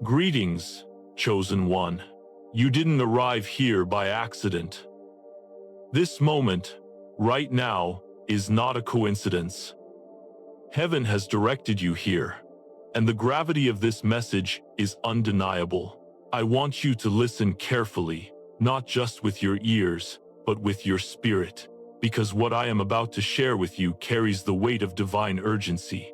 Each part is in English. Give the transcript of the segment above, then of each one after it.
Greetings, chosen one. You didn't arrive here by accident. This moment, right now, is not a coincidence. Heaven has directed you here, and the gravity of this message is undeniable. I want you to listen carefully, not just with your ears, but with your spirit, because what I am about to share with you carries the weight of divine urgency.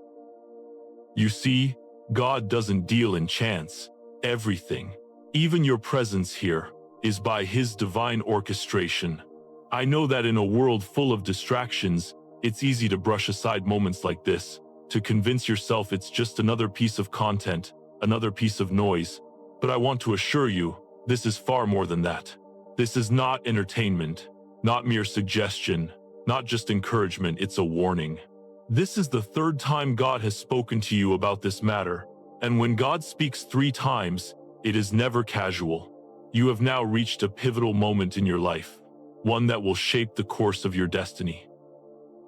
You see, God doesn't deal in chance. Everything, even your presence here, is by His divine orchestration. I know that in a world full of distractions, it's easy to brush aside moments like this, to convince yourself it's just another piece of content, another piece of noise. But I want to assure you, this is far more than that. This is not entertainment, not mere suggestion, not just encouragement, it's a warning. This is the third time God has spoken to you about this matter, and when God speaks 3 times, it is never casual. You have now reached a pivotal moment in your life, one that will shape the course of your destiny.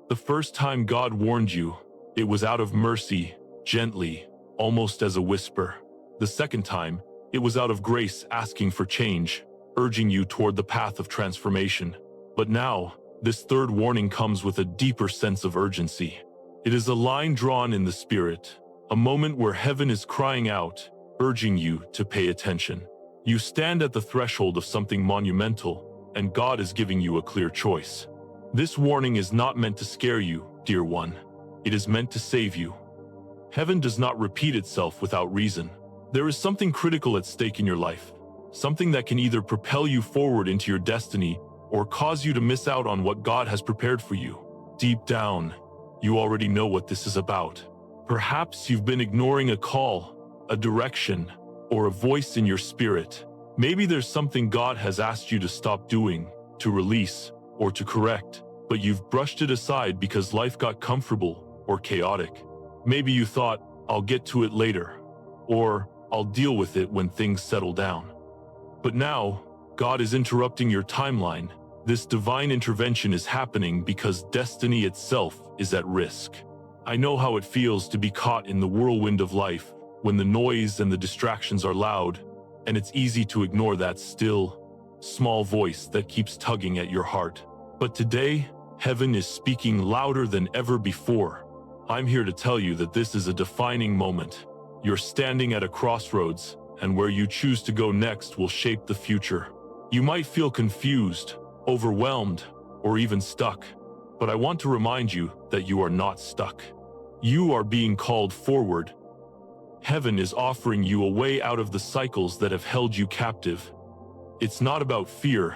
The first time God warned you, it was out of mercy, gently, almost as a whisper. The second time, it was out of grace, asking for change, urging you toward the path of transformation. But now, this third warning comes with a deeper sense of urgency. It is a line drawn in the spirit, a moment where heaven is crying out, urging you to pay attention. You stand at the threshold of something monumental, and God is giving you a clear choice. This warning is not meant to scare you, dear one. It is meant to save you. Heaven does not repeat itself without reason. There is something critical at stake in your life, something that can either propel you forward into your destiny or cause you to miss out on what God has prepared for you. Deep down, you already know what this is about. Perhaps you've been ignoring a call, a direction, or a voice in your spirit. Maybe there's something God has asked you to stop doing, to release, or to correct, but you've brushed it aside because life got comfortable or chaotic. Maybe you thought, I'll get to it later, or I'll deal with it when things settle down. But now, God is interrupting your timeline. This divine intervention is happening because destiny itself is at risk. I know how it feels to be caught in the whirlwind of life, when the noise and the distractions are loud, and it's easy to ignore that still, small voice that keeps tugging at your heart. But today, heaven is speaking louder than ever before. I'm here to tell you that this is a defining moment. You're standing at a crossroads, and where you choose to go next will shape the future. You might feel confused, overwhelmed, or even stuck, but I want to remind you that you are not stuck. You are being called forward. Heaven is offering you a way out of the cycles that have held you captive. It's not about fear,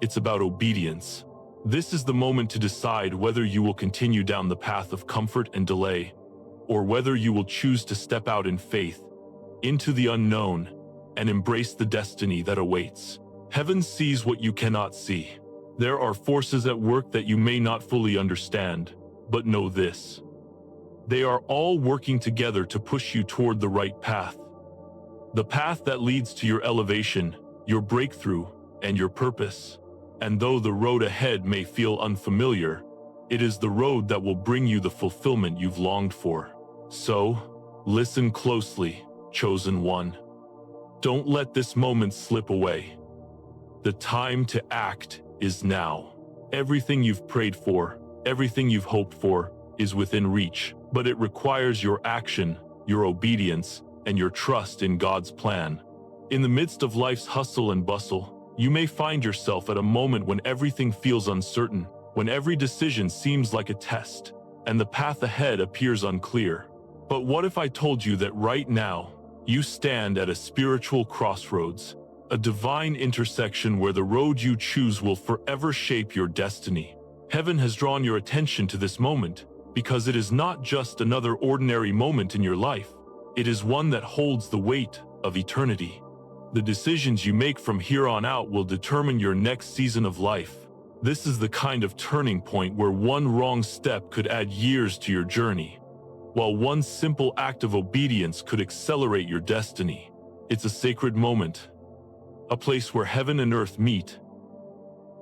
it's about obedience. This is the moment to decide whether you will continue down the path of comfort and delay, or whether you will choose to step out in faith, into the unknown, and embrace the destiny that awaits. Heaven sees what you cannot see. There are forces at work that you may not fully understand, but know this: they are all working together to push you toward the right path. The path that leads to your elevation, your breakthrough, and your purpose. And though the road ahead may feel unfamiliar, it is the road that will bring you the fulfillment you've longed for. So, listen closely, chosen one. Don't let this moment slip away. The time to act is now. Everything you've prayed for, everything you've hoped for, is within reach, but it requires your action, your obedience, and your trust in God's plan. In the midst of life's hustle and bustle, you may find yourself at a moment when everything feels uncertain, when every decision seems like a test, and the path ahead appears unclear. But what if I told you that right now, you stand at a spiritual crossroads, a divine intersection where the road you choose will forever shape your destiny? Heaven has drawn your attention to this moment because it is not just another ordinary moment in your life. It is one that holds the weight of eternity. The decisions you make from here on out will determine your next season of life. This is the kind of turning point where one wrong step could add years to your journey, while one simple act of obedience could accelerate your destiny. It's a sacred moment, a place where heaven and earth meet,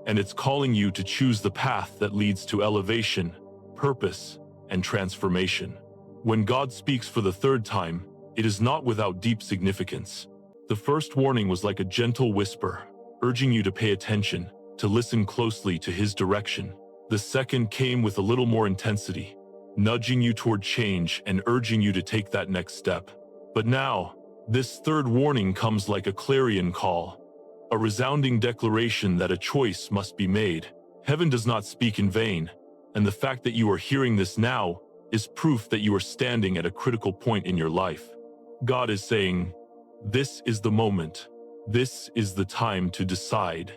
and it's calling you to choose the path that leads to elevation, purpose, and transformation. When God speaks for the third time, it is not without deep significance. The first warning was like a gentle whisper, urging you to pay attention, to listen closely to his direction. The second came with a little more intensity, nudging you toward change and urging you to take that next step. But now, this third warning comes like a clarion call, a resounding declaration that a choice must be made. Heaven does not speak in vain, and the fact that you are hearing this now is proof that you are standing at a critical point in your life. God is saying, this is the moment. This is the time to decide.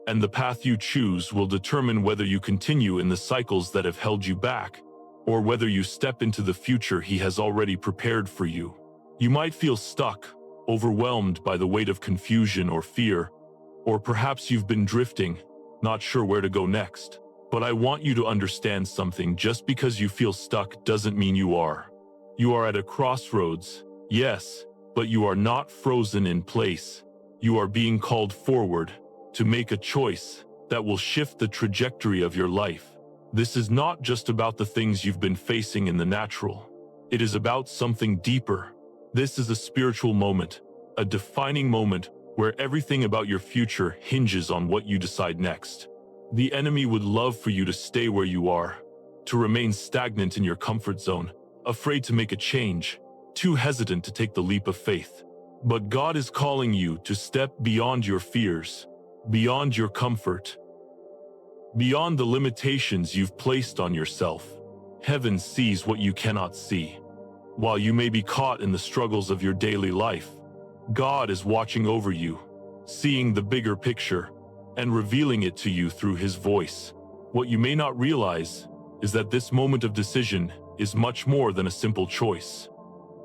And the path you choose will determine whether you continue in the cycles that have held you back, or whether you step into the future he has already prepared for you. You might feel stuck, overwhelmed by the weight of confusion or fear, or perhaps you've been drifting, not sure where to go next. But I want you to understand something. Just because you feel stuck doesn't mean you are. You are at a crossroads, yes, but you are not frozen in place. You are being called forward to make a choice that will shift the trajectory of your life. This is not just about the things you've been facing in the natural. It is about something deeper. This is a spiritual moment, a defining moment where everything about your future hinges on what you decide next. The enemy would love for you to stay where you are, to remain stagnant in your comfort zone, afraid to make a change, too hesitant to take the leap of faith. But God is calling you to step beyond your fears, beyond your comfort, beyond the limitations you've placed on yourself. Heaven sees what you cannot see. While you may be caught in the struggles of your daily life, God is watching over you, seeing the bigger picture, and revealing it to you through his voice. What you may not realize is that this moment of decision is much more than a simple choice.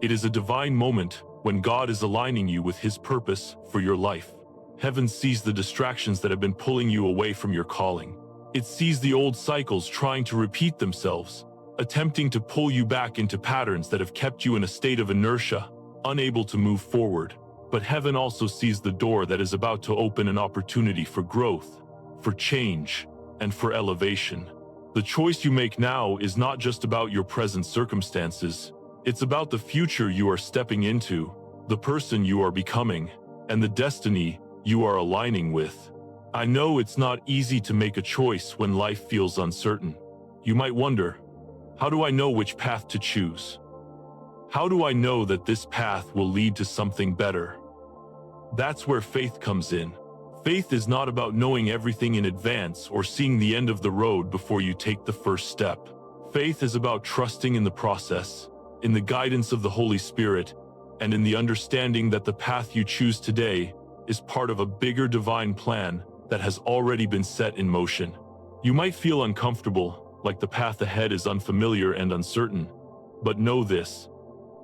It is a divine moment when God is aligning you with his purpose for your life. Heaven sees the distractions that have been pulling you away from your calling. It sees the old cycles trying to repeat themselves, attempting to pull you back into patterns that have kept you in a state of inertia, unable to move forward. But heaven also sees the door that is about to open, an opportunity for growth, for change, and for elevation. The choice you make now is not just about your present circumstances. It's about the future you are stepping into, the person you are becoming, and the destiny you are aligning with. I know it's not easy to make a choice when life feels uncertain. You might wonder, how do I know which path to choose? How do I know that this path will lead to something better? That's where faith comes in. Faith is not about knowing everything in advance or seeing the end of the road before you take the first step. Faith is about trusting in the process, in the guidance of the Holy Spirit, and in the understanding that the path you choose today is part of a bigger divine plan that has already been set in motion. You might feel uncomfortable, like the path ahead is unfamiliar and uncertain, but know this: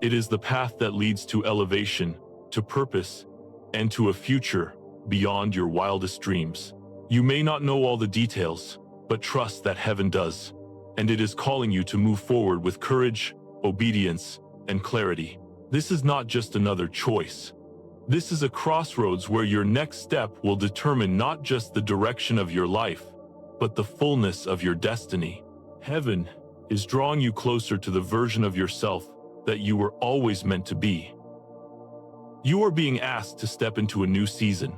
it is the path that leads to elevation, to purpose, and to a future beyond your wildest dreams. You may not know all the details, but trust that heaven does, and it is calling you to move forward with courage, obedience, and clarity. This is not just another choice. This is a crossroads where your next step will determine not just the direction of your life, but the fullness of your destiny. Heaven is drawing you closer to the version of yourself that you were always meant to be. You are being asked to step into a new season,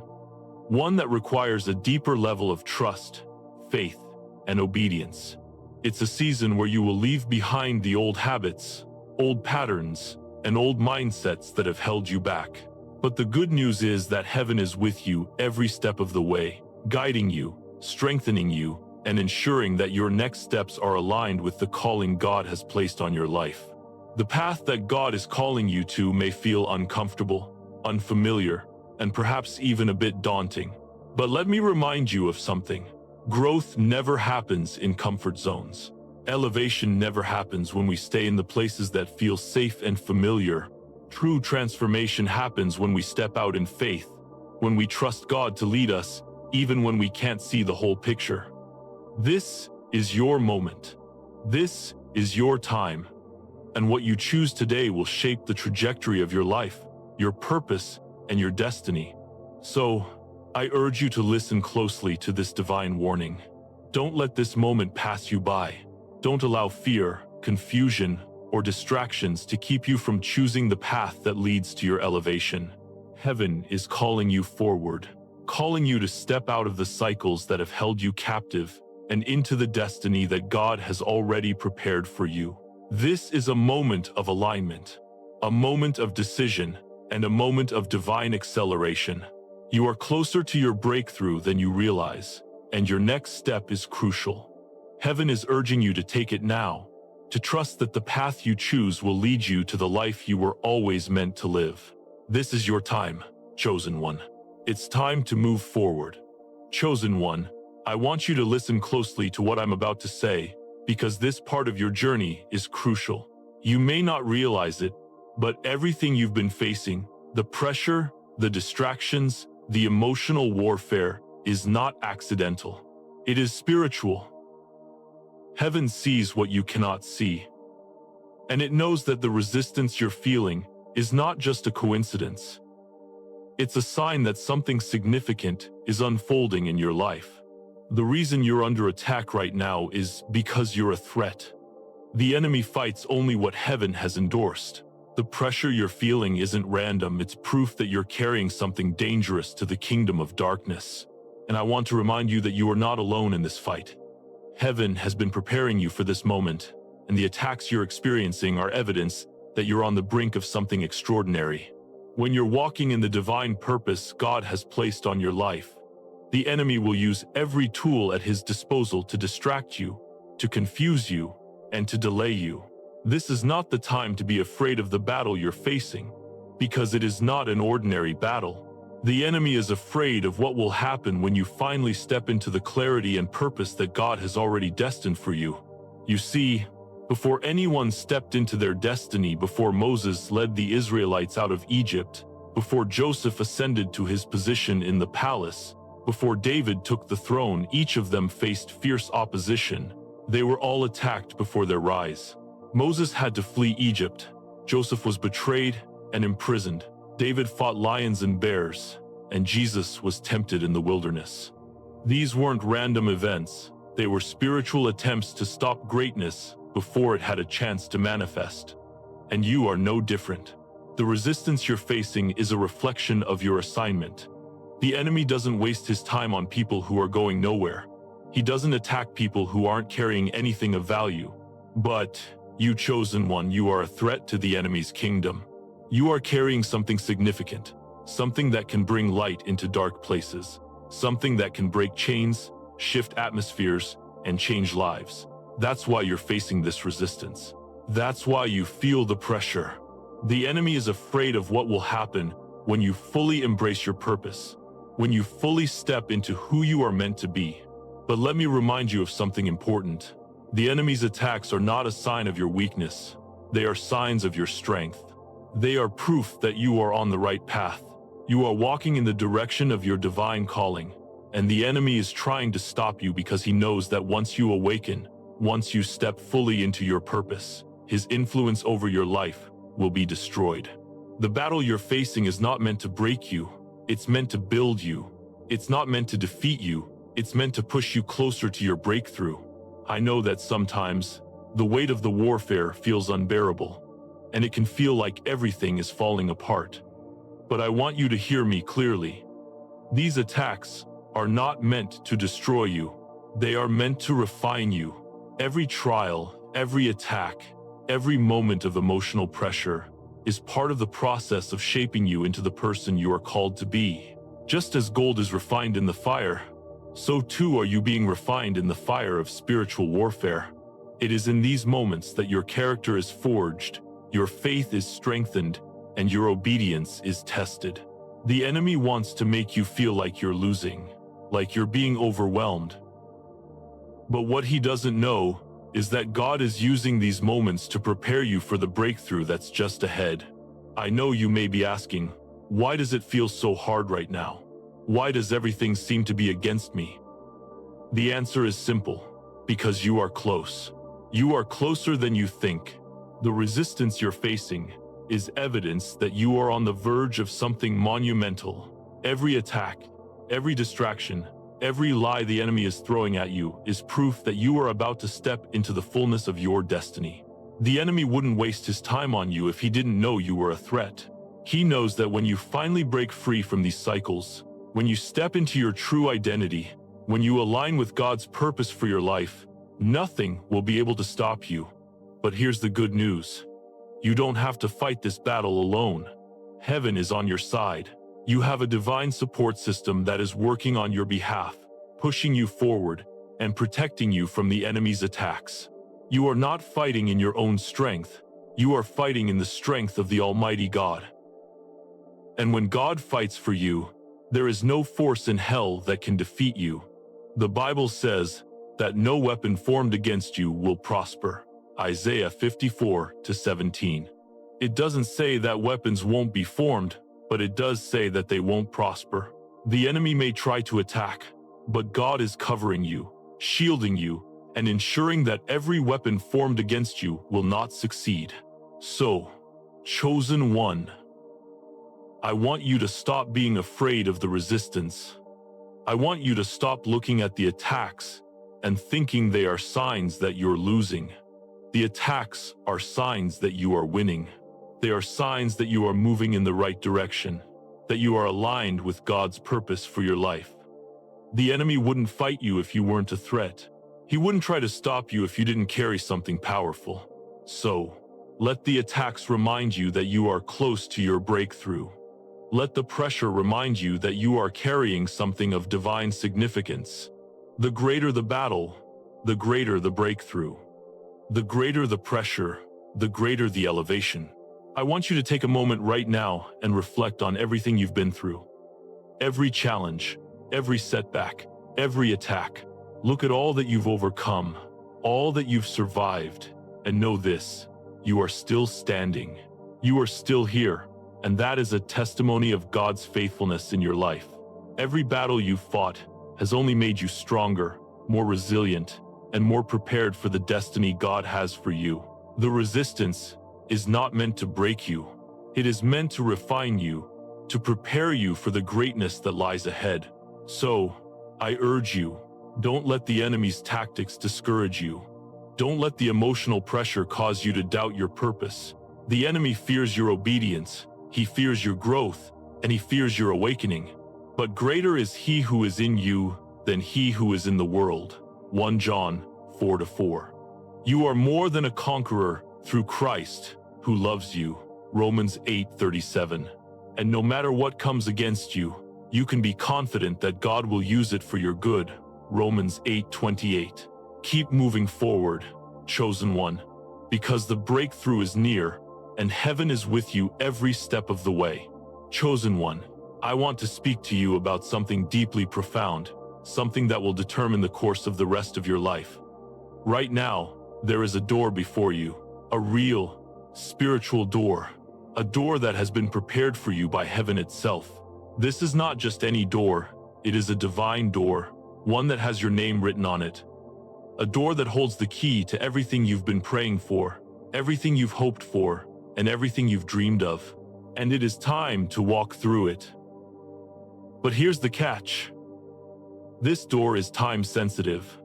one that requires a deeper level of trust, faith, and obedience. It's a season where you will leave behind the old habits, old patterns, and old mindsets that have held you back. But the good news is that heaven is with you every step of the way, guiding you, strengthening you, and ensuring that your next steps are aligned with the calling God has placed on your life. The path that God is calling you to may feel uncomfortable, unfamiliar, and perhaps even a bit daunting. But let me remind you of something. Growth never happens in comfort zones. Elevation never happens when we stay in the places that feel safe and familiar. True transformation happens when we step out in faith, when we trust God to lead us, even when we can't see the whole picture. This is your moment. This is your time. And what you choose today will shape the trajectory of your life, your purpose, and your destiny. So, I urge you to listen closely to this divine warning. Don't let this moment pass you by. Don't allow fear, confusion, or distractions to keep you from choosing the path that leads to your elevation. Heaven is calling you forward, calling you to step out of the cycles that have held you captive and into the destiny that God has already prepared for you. This is a moment of alignment, a moment of decision, and a moment of divine acceleration. You are closer to your breakthrough than you realize, and your next step is crucial. Heaven is urging you to take it now, to trust that the path you choose will lead you to the life you were always meant to live. This is your time, chosen one. It's time to move forward. Chosen one, I want you to listen closely to what I'm about to say, because this part of your journey is crucial. You may not realize it, but everything you've been facing, the pressure, the distractions, the emotional warfare, is not accidental. It is spiritual. Heaven sees what you cannot see, and it knows that the resistance you're feeling is not just a coincidence. It's a sign that something significant is unfolding in your life. The reason you're under attack right now is because you're a threat. The enemy fights only what heaven has endorsed. The pressure you're feeling isn't random, it's proof that you're carrying something dangerous to the kingdom of darkness. And I want to remind you that you are not alone in this fight. Heaven has been preparing you for this moment, and the attacks you're experiencing are evidence that you're on the brink of something extraordinary. When you're walking in the divine purpose God has placed on your life, the enemy will use every tool at his disposal to distract you, to confuse you, and to delay you. This is not the time to be afraid of the battle you're facing, because it is not an ordinary battle. The enemy is afraid of what will happen when you finally step into the clarity and purpose that God has already destined for you. You see, before anyone stepped into their destiny, before Moses led the Israelites out of Egypt, before Joseph ascended to his position in the palace, before David took the throne, each of them faced fierce opposition. They were all attacked before their rise. Moses had to flee Egypt. Joseph was betrayed and imprisoned. David fought lions and bears, and Jesus was tempted in the wilderness. These weren't random events. They were spiritual attempts to stop greatness before it had a chance to manifest. And you are no different. The resistance you're facing is a reflection of your assignment. The enemy doesn't waste his time on people who are going nowhere. He doesn't attack people who aren't carrying anything of value. But you, chosen one, you are a threat to the enemy's kingdom. You are carrying something significant, something that can bring light into dark places, something that can break chains, shift atmospheres, and change lives. That's why you're facing this resistance. That's why you feel the pressure. The enemy is afraid of what will happen when you fully embrace your purpose, when you fully step into who you are meant to be. But let me remind you of something important. The enemy's attacks are not a sign of your weakness. They are signs of your strength. They are proof that you are on the right path. You are walking in the direction of your divine calling, and the enemy is trying to stop you because he knows that once you awaken, once you step fully into your purpose, his influence over your life will be destroyed. The battle you're facing is not meant to break you. It's meant to build you. It's not meant to defeat you. It's meant to push you closer to your breakthrough. I know that sometimes the weight of the warfare feels unbearable, and it can feel like everything is falling apart. But I want you to hear me clearly. These attacks are not meant to destroy you. They are meant to refine you. Every trial, every attack, every moment of emotional pressure is part of the process of shaping you into the person you are called to be. Just as gold is refined in the fire, so too are you being refined in the fire of spiritual warfare. It is in these moments that your character is forged, your faith is strengthened, and your obedience is tested. The enemy wants to make you feel like you're losing, like you're being overwhelmed. But what he doesn't know is that God is using these moments to prepare you for the breakthrough that's just ahead. I know you may be asking, why does it feel so hard right now? Why does everything seem to be against me? The answer is simple: because you are close. You are closer than you think. The resistance you're facing is evidence that you are on the verge of something monumental. Every attack, every distraction, every lie the enemy is throwing at you is proof that you are about to step into the fullness of your destiny. The enemy wouldn't waste his time on you if he didn't know you were a threat. He knows that when you finally break free from these cycles, when you step into your true identity, when you align with God's purpose for your life, nothing will be able to stop you. But here's the good news. You don't have to fight this battle alone. Heaven is on your side. You have a divine support system that is working on your behalf, pushing you forward and protecting you from the enemy's attacks. You are not fighting in your own strength. You are fighting in the strength of the Almighty God. And when God fights for you, there is no force in hell that can defeat you. The Bible says that no weapon formed against you will prosper. Isaiah 54:17. It doesn't say that weapons won't be formed, but it does say that they won't prosper. The enemy may try to attack, but God is covering you, shielding you, and ensuring that every weapon formed against you will not succeed. So, chosen one, I want you to stop being afraid of the resistance. I want you to stop looking at the attacks and thinking they are signs that you're losing. The attacks are signs that you are winning. They are signs that you are moving in the right direction, that you are aligned with God's purpose for your life. The enemy wouldn't fight you if you weren't a threat. He wouldn't try to stop you if you didn't carry something powerful. So, let the attacks remind you that you are close to your breakthrough. Let the pressure remind you that you are carrying something of divine significance. The greater the battle, the greater the breakthrough. The greater the pressure, the greater the elevation. I want you to take a moment right now and reflect on everything you've been through. Every challenge, every setback, every attack. Look at all that you've overcome, all that you've survived, and know this: you are still standing. You are still here, and that is a testimony of God's faithfulness in your life. Every battle you've fought has only made you stronger, more resilient, and more prepared for the destiny God has for you. The resistance is not meant to break you. It is meant to refine you, to prepare you for the greatness that lies ahead. So, I urge you, don't let the enemy's tactics discourage you. Don't let the emotional pressure cause you to doubt your purpose. The enemy fears your obedience, he fears your growth, and he fears your awakening. But greater is he who is in you than he who is in the world. 1 John 4:4. You are more than a conqueror through Christ, who loves you. Romans 8:37. And no matter what comes against you, you can be confident that God will use it for your good. Romans 8:28. Keep moving forward, chosen one, because the breakthrough is near, and heaven is with you every step of the way. Chosen one, I want to speak to you about something deeply profound, something that will determine the course of the rest of your life. Right now, there is a door before you, a real, spiritual door, a door that has been prepared for you by heaven itself. This is not just any door, it is a divine door, one that has your name written on it. A door that holds the key to everything you've been praying for, everything you've hoped for, and everything you've dreamed of. And it is time to walk through it. But here's the catch. This door is time sensitive.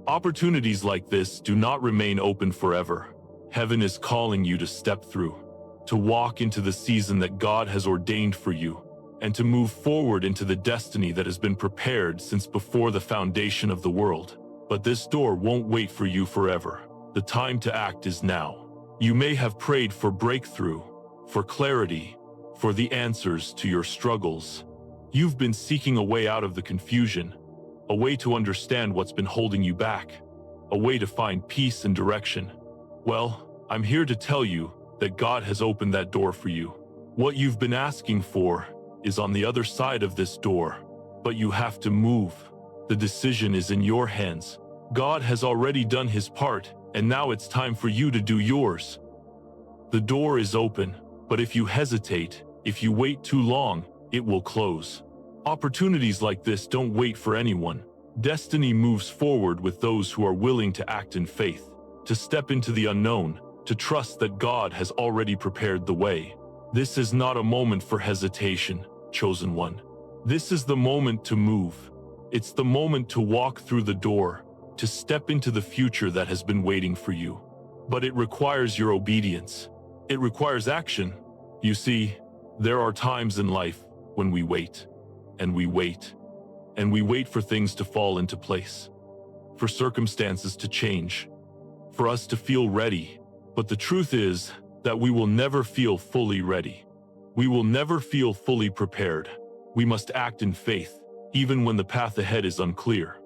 Opportunities like this do not remain open forever. Heaven is calling you to step through, to walk into the season that God has ordained for you, and to move forward into the destiny that has been prepared since before the foundation of the world. But this door won't wait for you forever. The time to act is now. You may have prayed for breakthrough, for clarity, for the answers to your struggles. You've been seeking a way out of the confusion, a way to understand what's been holding you back, a way to find peace and direction. Well, I'm here to tell you that God has opened that door for you. What you've been asking for is on the other side of this door, but you have to move. The decision is in your hands. God has already done his part, and now it's time for you to do yours. The door is open, but if you hesitate, if you wait too long, it will close. Opportunities like this don't wait for anyone. Destiny moves forward with those who are willing to act in faith, to step into the unknown, to trust that God has already prepared the way. This is not a moment for hesitation, chosen one. This is the moment to move. It's the moment to walk through the door, to step into the future that has been waiting for you. but it requires your obedience. It requires action. You see, there are times in life when we wait, and we wait, and we wait for things to fall into place, for circumstances to change, for us to feel ready. But the truth is that we will never feel fully ready. We will never feel fully prepared. We must act in faith, even when the path ahead is unclear.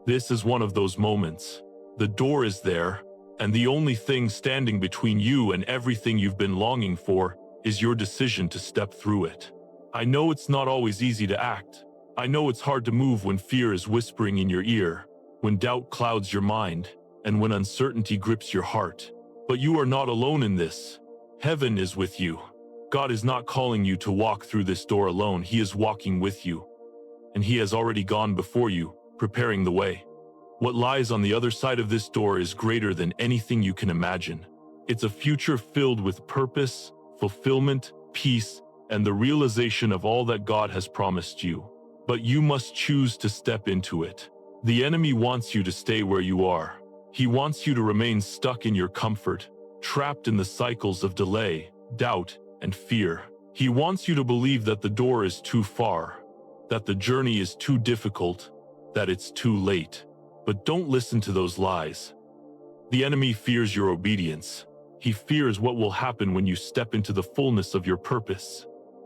This is one of those moments. The door is there, and the only thing standing between you and everything you've been longing for is your decision to step through it. I know it's not always easy to act. I know it's hard to move when fear is whispering in your ear, when doubt clouds your mind, and when uncertainty grips your heart. But you are not alone in this. Heaven is with you. God is not calling you to walk through this door alone. He is walking with you, and He has already gone before you, preparing the way. What lies on the other side of this door is greater than anything you can imagine. It's a future filled with purpose, fulfillment, peace, and the realization of all that God has promised you. But you must choose to step into it. The enemy wants you to stay where you are. He wants you to remain stuck in your comfort, trapped in the cycles of delay, doubt, and fear. He wants you to believe that the door is too far, that the journey is too difficult, that it's too late. But don't listen to those lies. The enemy fears your obedience. He fears what will happen when you step into the fullness of your purpose.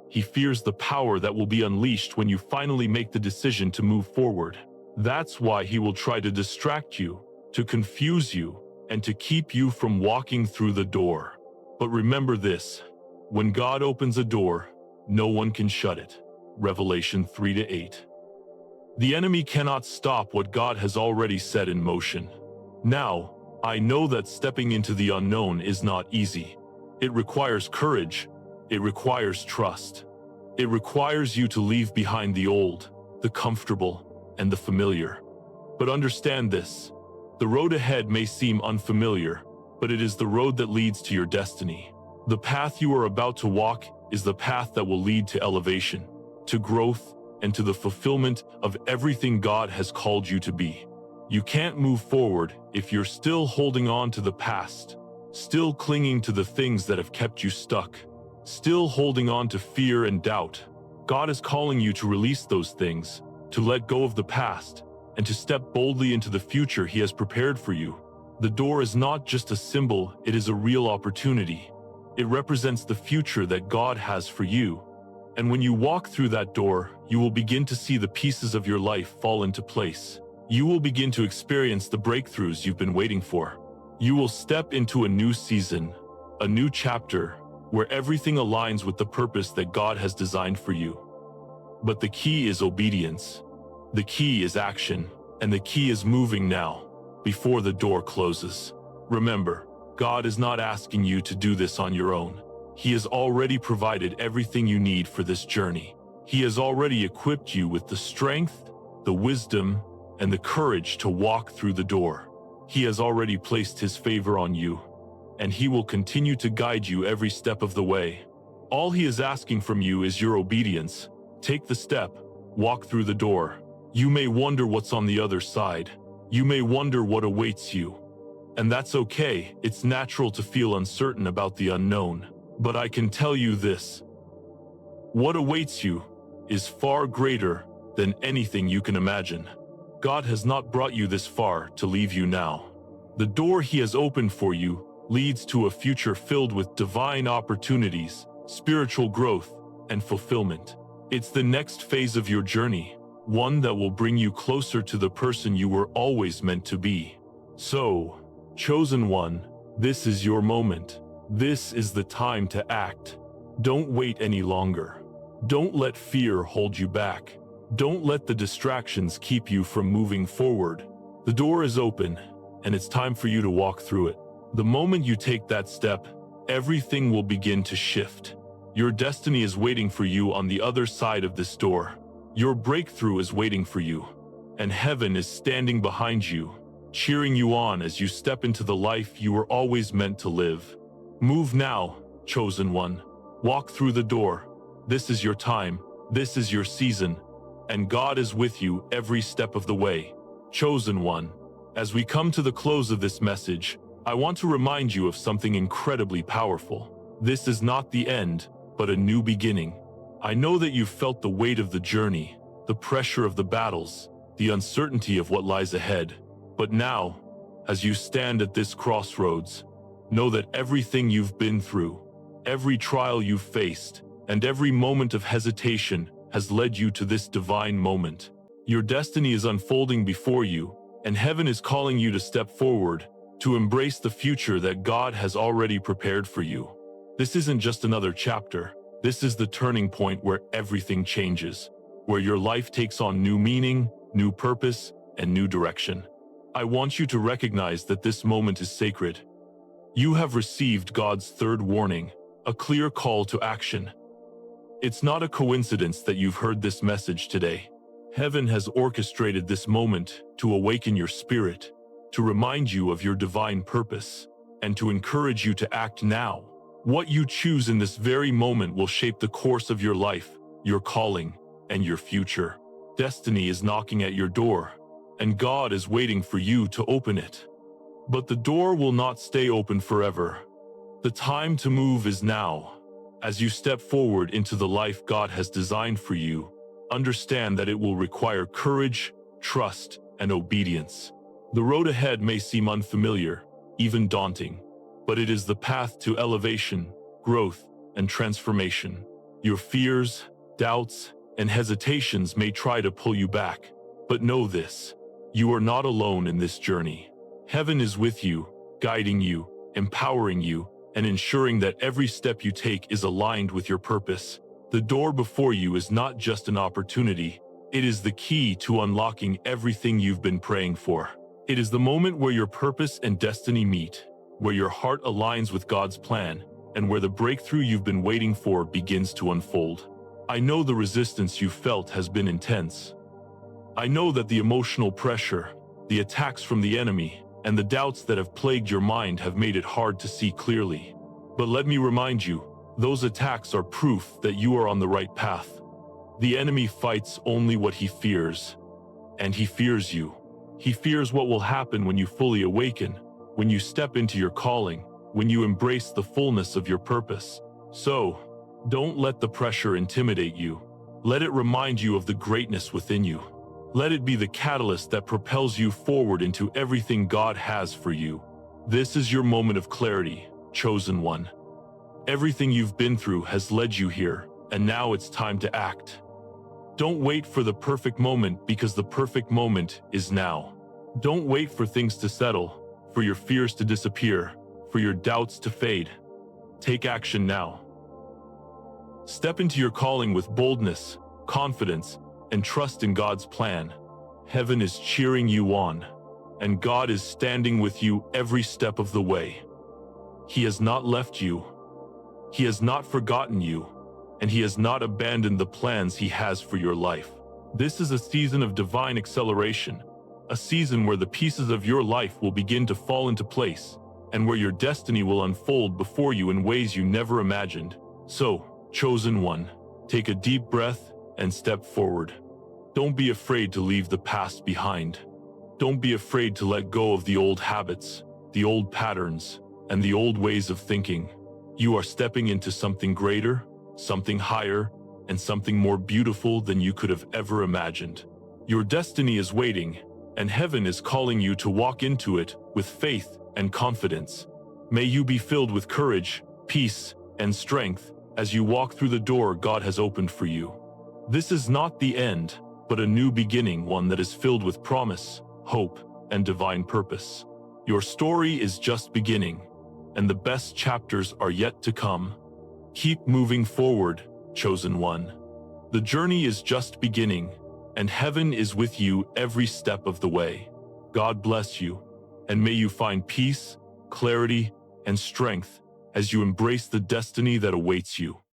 He fears the power that will be unleashed when you finally make the decision to move forward. That's why he will try to distract you, to confuse you, and to keep you from walking through the door. But remember this: when God opens a door, no one can shut it. Revelation 3-8. The enemy cannot stop what God has already set in motion. Now, I know that stepping into the unknown is not easy. It requires courage. It requires trust. It requires you to leave behind the old, the comfortable, and the familiar. But understand this: the road ahead may seem unfamiliar, but it is the road that leads to your destiny. The path you are about to walk is the path that will lead to elevation, to growth, and to the fulfillment of everything God has called you to be. You can't move forward if you're still holding on to the past, still clinging to the things that have kept you stuck, still holding on to fear and doubt. God is calling you to release those things, to let go of the past, and to step boldly into the future He has prepared for you. The door is not just a symbol, it is a real opportunity. It represents the future that God has for you. And when you walk through that door, you will begin to see the pieces of your life fall into place. You will begin to experience the breakthroughs you've been waiting for. You will step into a new season, a new chapter, where everything aligns with the purpose that God has designed for you. But the key is obedience. The key is action. And the key is moving now, before the door closes. Remember, God is not asking you to do this on your own. He has already provided everything you need for this journey. He has already equipped you with the strength, the wisdom, and the courage to walk through the door. He has already placed His favor on you, and He will continue to guide you every step of the way. All He is asking from you is your obedience. Take the step, walk through the door. You may wonder what's on the other side. You may wonder what awaits you. And that's okay. It's natural to feel uncertain about the unknown. But I can tell you this: what awaits you is far greater than anything you can imagine. God has not brought you this far to leave you now. The door He has opened for you leads to a future filled with divine opportunities, spiritual growth, and fulfillment. It's the next phase of your journey, one that will bring you closer to the person you were always meant to be. So, chosen one, this is your moment. This is the time to act. Don't wait any longer. Don't let fear hold you back. Don't let the distractions keep you from moving forward. The door is open, and it's time for you to walk through it. The moment you take that step, everything will begin to shift. Your destiny is waiting for you on the other side of this door. Your breakthrough is waiting for you, and heaven is standing behind you, cheering you on as you step into the life you were always meant to live. Move now, chosen one. Walk through the door. This is your time. This is your season. And God is with you every step of the way. Chosen one, as we come to the close of this message, I want to remind you of something incredibly powerful. This is not the end, but a new beginning. I know that you've felt the weight of the journey, the pressure of the battles, the uncertainty of what lies ahead. But now, as you stand at this crossroads, know that everything you've been through, every trial you've faced, and every moment of hesitation has led you to this divine moment. Your destiny is unfolding before you, and heaven is calling you to step forward, to embrace the future that God has already prepared for you. This isn't just another chapter. This is the turning point where everything changes, where your life takes on new meaning, new purpose, and new direction. I want you to recognize that this moment is sacred. You have received God's third warning, a clear call to action. It's not a coincidence that you've heard this message today. Heaven has orchestrated this moment to awaken your spirit, to remind you of your divine purpose, and to encourage you to act now. What you choose in this very moment will shape the course of your life, your calling, and your future. Destiny is knocking at your door, and God is waiting for you to open it. But the door will not stay open forever. The time to move is now. As you step forward into the life God has designed for you, understand that it will require courage, trust, and obedience. The road ahead may seem unfamiliar, even daunting, but it is the path to elevation, growth, and transformation. Your fears, doubts, and hesitations may try to pull you back, but know this: you are not alone in this journey. Heaven is with you, guiding you, empowering you, and ensuring that every step you take is aligned with your purpose. The door before you is not just an opportunity, it is the key to unlocking everything you've been praying for. It is the moment where your purpose and destiny meet, where your heart aligns with God's plan, and where the breakthrough you've been waiting for begins to unfold. I know the resistance you felt has been intense. I know that the emotional pressure, the attacks from the enemy, and the doubts that have plagued your mind have made it hard to see clearly. But let me remind you, those attacks are proof that you are on the right path. The enemy fights only what he fears, and he fears you. He fears what will happen when you fully awaken, when you step into your calling, when you embrace the fullness of your purpose. So, don't let the pressure intimidate you. Let it remind you of the greatness within you. Let it be the catalyst that propels you forward into everything God has for you. This is your moment of clarity, chosen one. Everything you've been through has led you here, and now it's time to act. Don't wait for the perfect moment, because the perfect moment is now. Don't wait for things to settle, for your fears to disappear, for your doubts to fade. Take action now. Step into your calling with boldness, confidence, and trust in God's plan. Heaven is cheering you on, and God is standing with you every step of the way. He has not left you. He has not forgotten you, and He has not abandoned the plans He has for your life. This is a season of divine acceleration, a season where the pieces of your life will begin to fall into place, and where your destiny will unfold before you in ways you never imagined. So, chosen one, take a deep breath and step forward. Don't be afraid to leave the past behind. Don't be afraid to let go of the old habits, the old patterns, and the old ways of thinking. You are stepping into something greater, something higher, and something more beautiful than you could have ever imagined. Your destiny is waiting, and heaven is calling you to walk into it with faith and confidence. May you be filled with courage, peace, and strength as you walk through the door God has opened for you. This is not the end, but a new beginning, one that is filled with promise, hope, and divine purpose. Your story is just beginning, and the best chapters are yet to come. Keep moving forward, chosen one. The journey is just beginning, and heaven is with you every step of the way. God bless you, and may you find peace, clarity, and strength as you embrace the destiny that awaits you.